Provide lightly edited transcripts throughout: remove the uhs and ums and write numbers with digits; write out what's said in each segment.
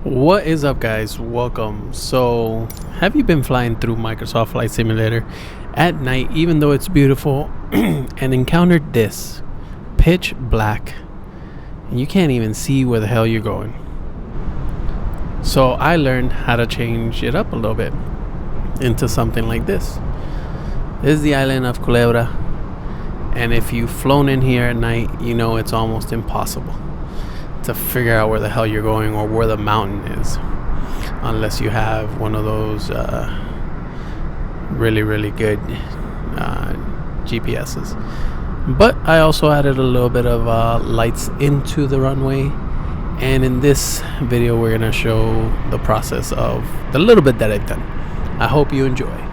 What is up, guys? Welcome. So have you been flying through Microsoft Flight Simulator at night, even though it's beautiful, and encountered this pitch black and you can't even see where the hell you're going? So I learned how to change it up a little bit into something like this. This is the island of Culebra, and if you've flown in here at night, you know it's almost impossible to figure out where the hell you're going or where the mountain is, unless you have one of those really good GPSs. But I also added a little bit of lights into the runway, and in this video we're gonna show the process of the little bit that I've done. I hope you enjoy.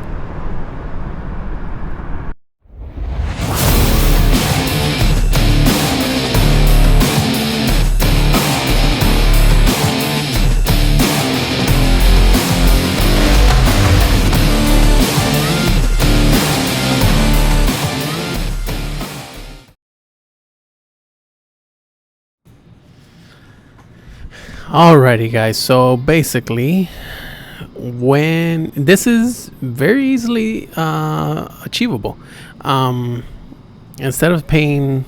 Alrighty, guys, so basically when this is very easily achievable, instead of paying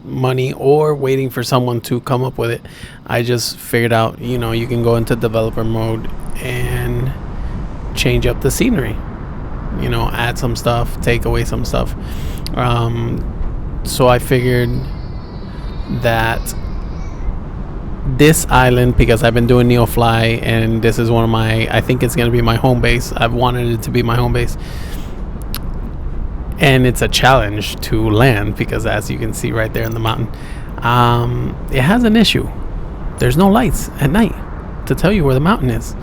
money or waiting for someone to come up with it, I just figured out, you can go into developer mode and change up the scenery, add some stuff, take away some stuff. So I figured that this island, because I've been doing NeoFly and this is one of my, I think it's going to be my home base. I've wanted it to be my home base, and it's a challenge to land because, as you can see right there in the mountain, it has an issue. There's no lights at night to tell you where the mountain is,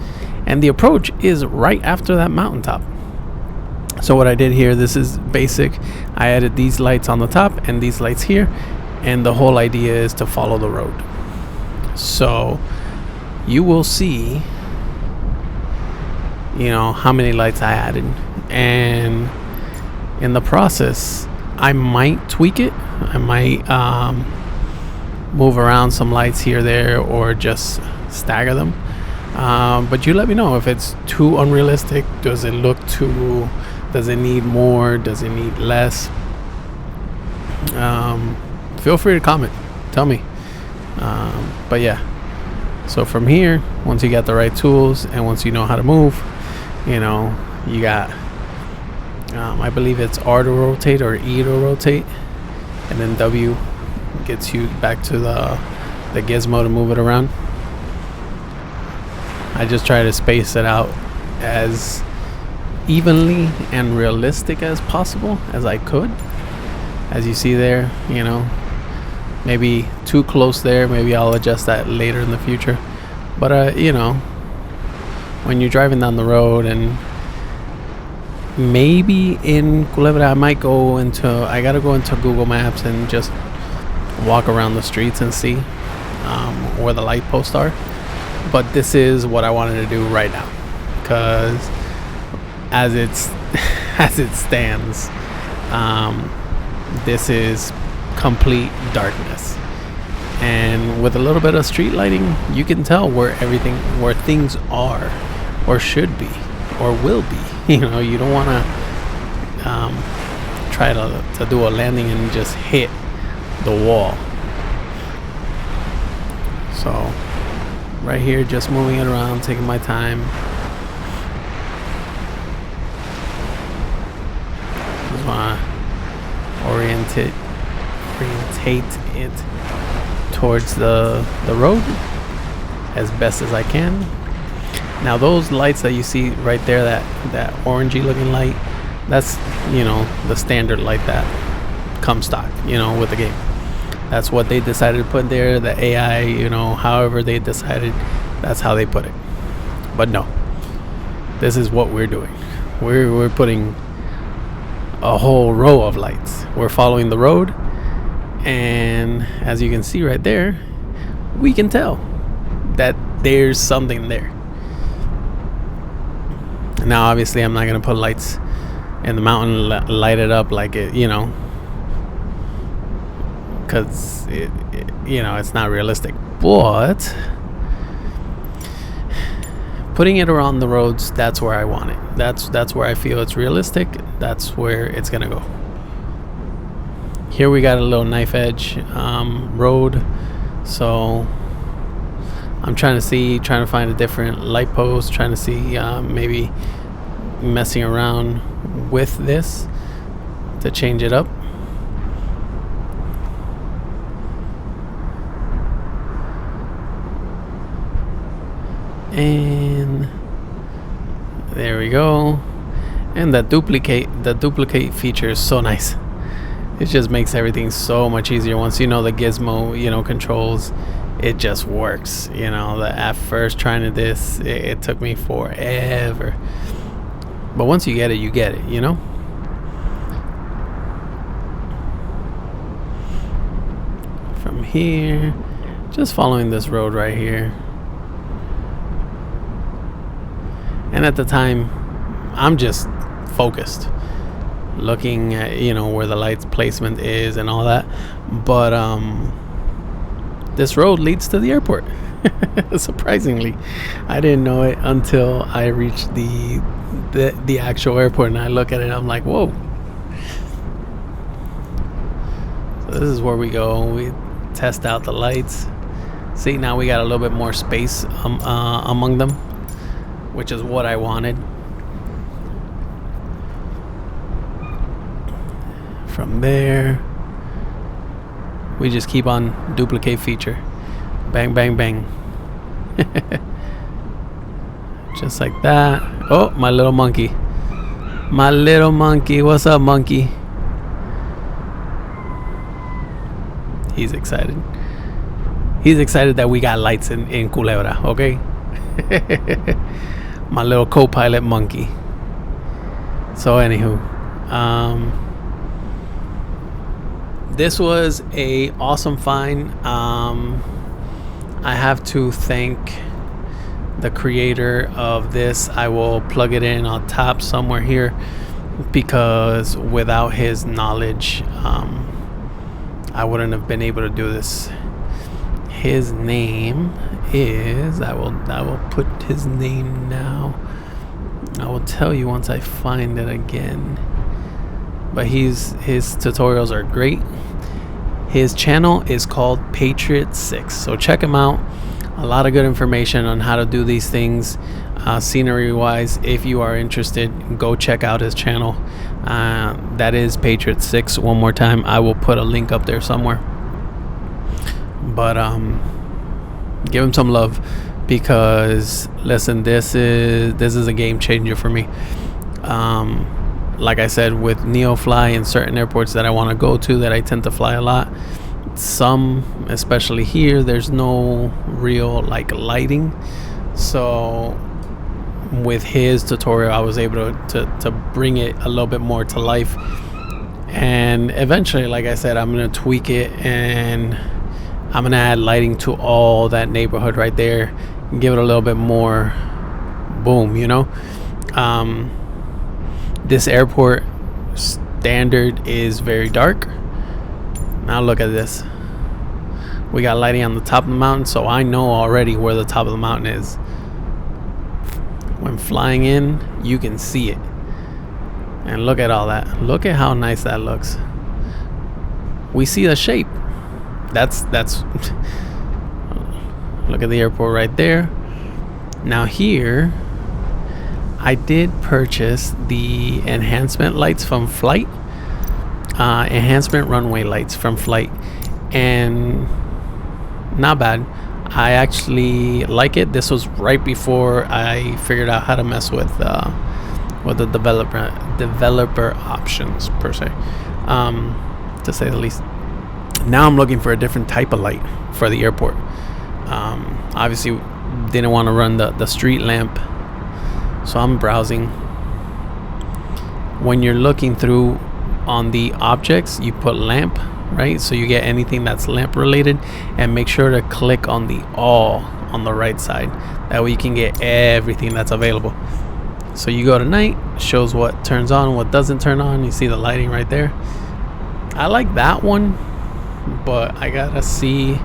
and the approach is right after that mountaintop. So what I did here, this is basic. I added these lights on the top and these lights here, and the whole idea is to follow the road. So you will see, how many lights I added, and in the process I might tweak it. I might move around some lights here, there, or just stagger them. But you let me know if it's too unrealistic. Does it look too, does it need more, does it need less? Feel free to comment, tell me. But yeah, so from here, once you got the right tools and once you know how to move, you got I believe it's R to rotate or E to rotate, and then W gets you back to the gizmo to move it around. I just try to space it out as evenly and realistic as possible as I could. As you see there, maybe too close there. Maybe I'll adjust that later in the future. But when you're driving down the road, and maybe in Culebra, I gotta go into Google Maps and just walk around the streets and see where the light posts are. But this is what I wanted to do right now, because as it stands, this is complete darkness, and with a little bit of street lighting you can tell where things are or should be or will be. You don't want to try to do a landing and just hit the wall. So right here, just moving it around, taking my time. Just want to orientate it towards the road as best as I can. Now those lights that you see right there, that orangey looking light, that's the standard light that comes stock with the game. That's what they decided to put there. The AI, however they decided, that's how they put it. But no, this is what we're doing. We're putting a whole row of lights. We're following the road, and as you can see right there, we can tell that there's something there. Now obviously I'm not going to put lights in the mountain, light it up like it, because it's not realistic. But putting it around the roads, that's where I want it. That's where I feel it's realistic. That's where it's gonna go. Here we got a little knife edge road, so I'm trying to find a different light post, trying to see maybe messing around with this to change it up. And there we go. And the duplicate feature is so nice. It just makes everything so much easier once you know the gizmo, controls. It just works. At first trying to this, it took me forever, but once you get it, From here, just following this road right here. And at the time, I'm just focused, looking at where the lights placement is and all that. But this road leads to the airport. Surprisingly, I didn't know it until I reached the actual airport, and I look at it, I'm like, whoa. So this is where we go. We test out the lights. See, now we got a little bit more space among them, which is what I wanted. From there, we just keep on duplicate feature. Bang, bang, bang. Just like that. Oh, my little monkey. My little monkey. What's up, monkey? He's excited. He's excited that we got lights in Culebra, okay? My little co-pilot monkey. So anywho, this was a awesome find. I have to thank the creator of this. I will plug it in on top somewhere here, because without his knowledge, I wouldn't have been able to do this. His name is, I will put his name now. I will tell you once I find it again. But his tutorials are great. His channel is called Patriot Six, so check him out. A lot of good information on how to do these things, scenery wise. If you are interested, go check out his channel. That is Patriot Six. One more time, I will put a link up there somewhere. But give him some love, because listen, this is a game changer for me. Like I said, with NeoFly in certain airports that I want to go to, that I tend to fly a lot, some, especially here, there's no real lighting. So with his tutorial, I was able to bring it a little bit more to life. And eventually, like I said, I'm gonna tweak it, and I'm gonna add lighting to all that neighborhood right there and give it a little bit more boom. This airport standard is very dark. Now look at this. We got lighting on the top of the mountain, so I know already where the top of the mountain is. When flying in, you can see it. And look at all that. Look at how nice that looks. We see the shape. That's look at the airport right there. Now here, I did purchase the enhancement lights from Flight, enhancement runway lights from Flight, and not bad. I actually like it. This was right before I figured out how to mess with the developer options per se, to say the least. Now I'm looking for a different type of light for the airport. Obviously didn't want to run the street lamp, so I'm browsing. When you're looking through on the objects, you put lamp, right? So you get anything that's lamp related, and make sure to click on the all on the right side. That way you can get everything that's available. So you go to night, shows what turns on, what doesn't turn on. You see the lighting right there. I like that one, but I gotta see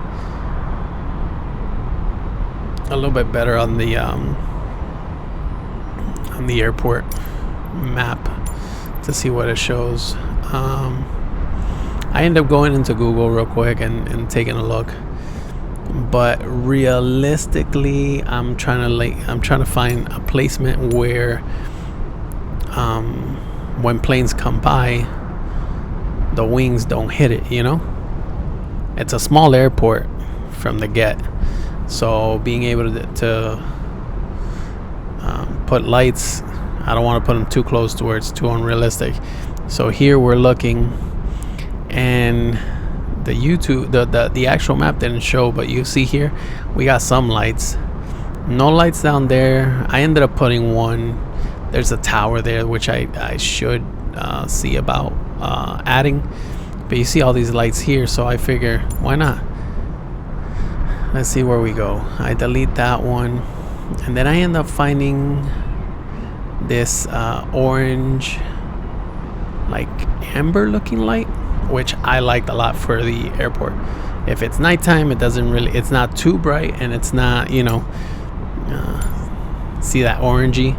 a little bit better on the on the airport map to see what it shows. I end up going into Google real quick and taking a look, but realistically, I'm trying to find a placement where when planes come by, the wings don't hit it, you know. It's a small airport from the get, so being able to put lights, I don't want to put them too close to where it's too unrealistic. So here we're looking, and the actual map didn't show, but you see here we got some lights. No lights down there. I ended up putting one. There's a tower there which I should see about adding, but you see all these lights here, so I figure why not. Let's see where we go. I delete that one, and then I end up finding this orange, like amber looking light, which I liked a lot for the airport. If it's nighttime, it's not too bright, and it's not, you know, see that orangey.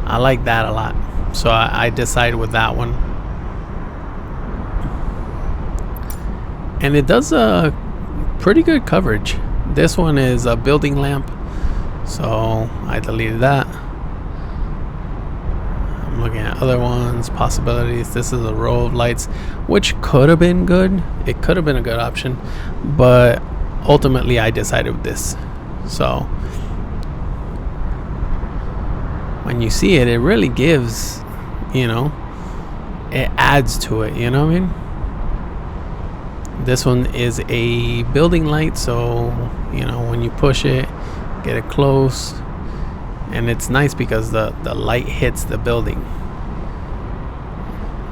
I like that a lot, so I decided with that one, and it does a pretty good coverage. This one is a building lamp, so I deleted that. I'm looking at other ones, possibilities. This is a row of lights, which could have been good. It could have been a good option, but ultimately I decided with this. So when you see it, it really gives, you know, it adds to it, you know what I mean? This one is a building light, so, you know, when you push it, get it close, and it's nice because the light hits the building.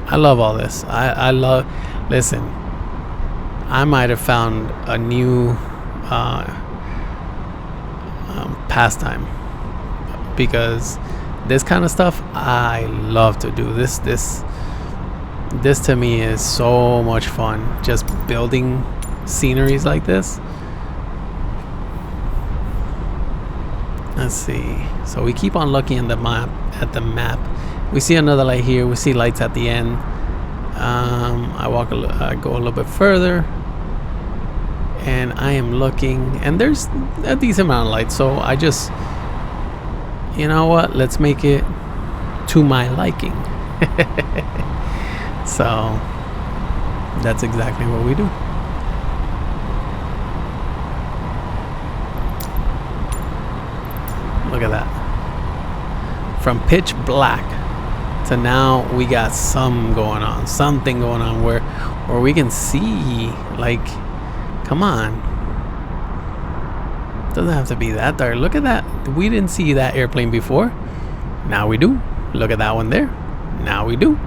I love all this. I love, listen, I might have found a new pastime, because this kind of stuff I love to do. This to me is so much fun, just building sceneries like this. Let's see. So we keep on looking at the map. We see another light here. We see lights at the end. I go a little bit further, and I am looking, and there's a decent amount of lights. So I just, you know what? Let's make it to my liking. So that's exactly what we do. Look at that. From pitch black to now we got something going on where we can see, like, come on. Doesn't have to be that dark. Look at that. We didn't see that airplane before. Now we do. Look at that one there. Now we do.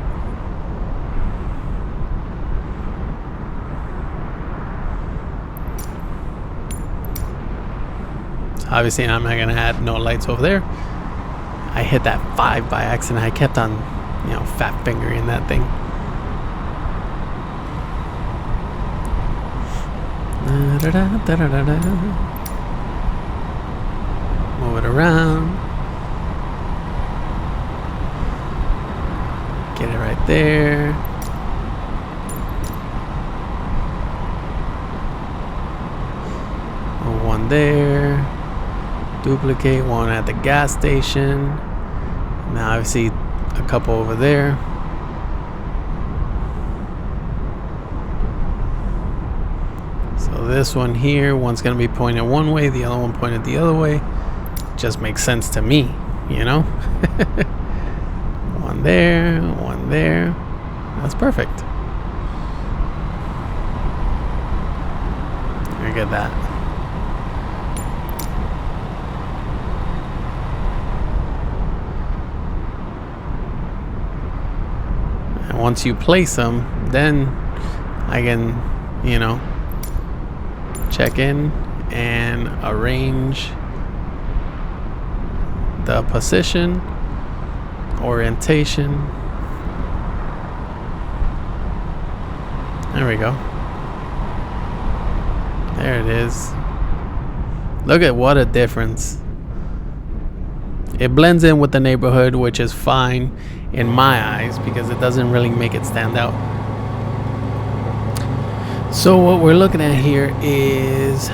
Obviously, I'm not gonna add no lights over there. I hit that 5 by accident. I kept on, you know, fat fingering that thing. Move it around. Get it right there. One there. Duplicate one at the gas station. Now I see a couple over there. So this one here, one's gonna be pointed one way, the other one pointed the other way. Just makes sense to me, you know. One there, one there. That's perfect. Look at that. Once you place them, then I can, you know, check in and arrange the position, orientation. There we go. There it is. Look at what a difference It blends in with the neighborhood, which is fine in my eyes because it doesn't really make it stand out. So what we're looking at here is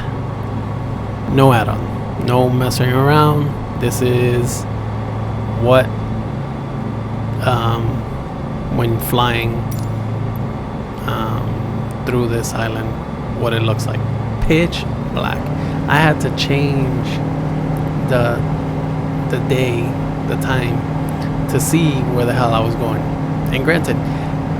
no add-on, no messing around. This is what when flying through this island, what it looks like. Pitch black. I had to change the day, the time, to see where the hell I was going. And granted,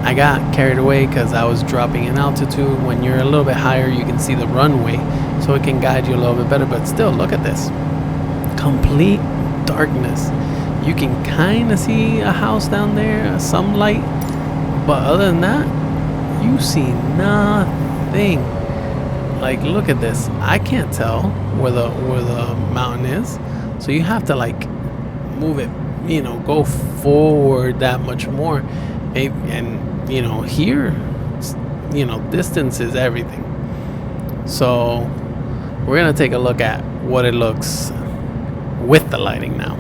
I got carried away because I was dropping in altitude. When you're a little bit higher, you can see the runway, so it can guide you a little bit better. But still, look at this. Complete darkness. You can kind of see a house down there, some light, but other than that, you see nothing. Like, look at this. I can't tell where the mountain is, so you have to like move it, you know, go forward that much more. And you know, here, you know, distance is everything. So we're gonna take a look at what it looks with the lighting now.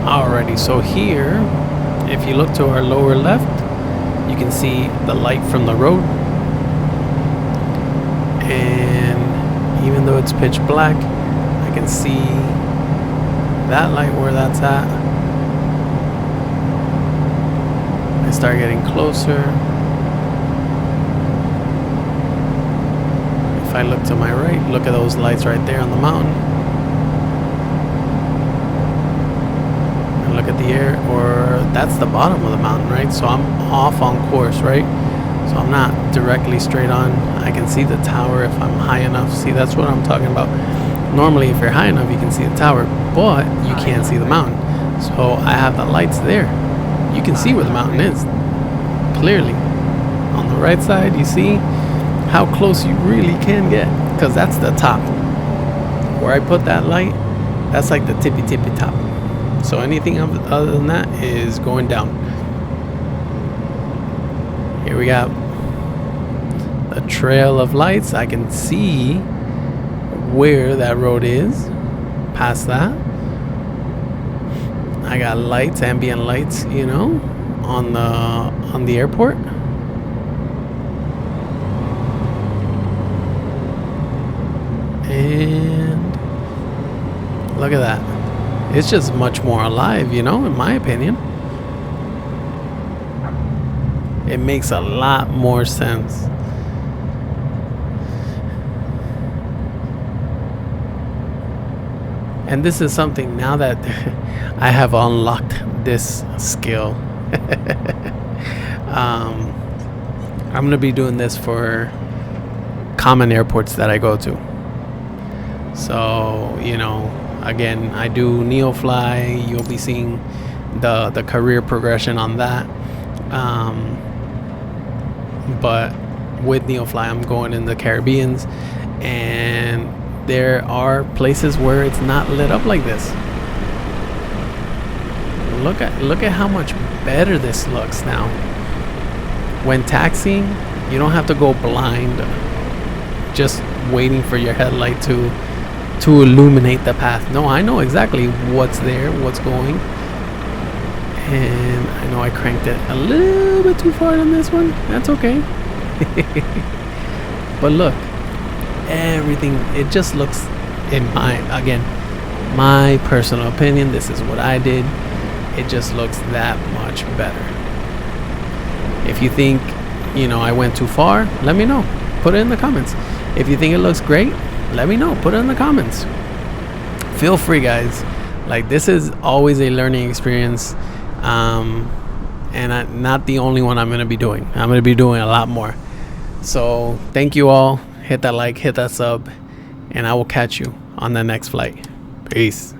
Alrighty, so here, if you look to our lower left, you can see the light from the road. And even though it's pitch black, I can see that light where that's at. I start getting closer. If I look to my right, look at those lights right there on the mountain. And look at the air, or that's the bottom of the mountain, right? So I'm off on course, right? So I'm not directly straight on. I can see the tower if I'm high enough. See, that's what I'm talking about. Normally, if you're high enough, you can see the tower, but you can't see the mountain. So I have the lights there. You can see where the mountain is clearly. On the right side, you see how close you really can get, because that's the top. Where I put that light, that's like the tippy top. So anything other than that is going down. Here we got a trail of lights. I can see where that road is. Past that, I got lights, ambient lights, you know, on the airport. And look at that. It's just much more alive, you know, in my opinion. It makes a lot more sense. And this is something now that I have unlocked this skill. I'm going to be doing this for common airports that I go to. So, you know, again, I do NeoFly. You'll be seeing the career progression on that. But with NeoFly, I'm going in the Caribbeans, and there are places where it's not lit up like this. Look at how much better this looks now. When taxiing, you don't have to go blind, just waiting for your headlight to illuminate the path. No, I know exactly what's there, what's going. And I know I cranked it a little bit too far on this one. That's okay. But look, everything, it just looks, in my personal opinion, this is what I did, it just looks that much better. If you think, you know, I went too far, let me know. Put it in the comments. If you think it looks great, let me know. Put it in the comments. Feel free, guys. Like, this is always a learning experience. And I'm not the only one I'm going to be doing. I'm going to be doing a lot more. So thank you all. Hit that like, hit that sub, and I will catch you on the next flight. Peace.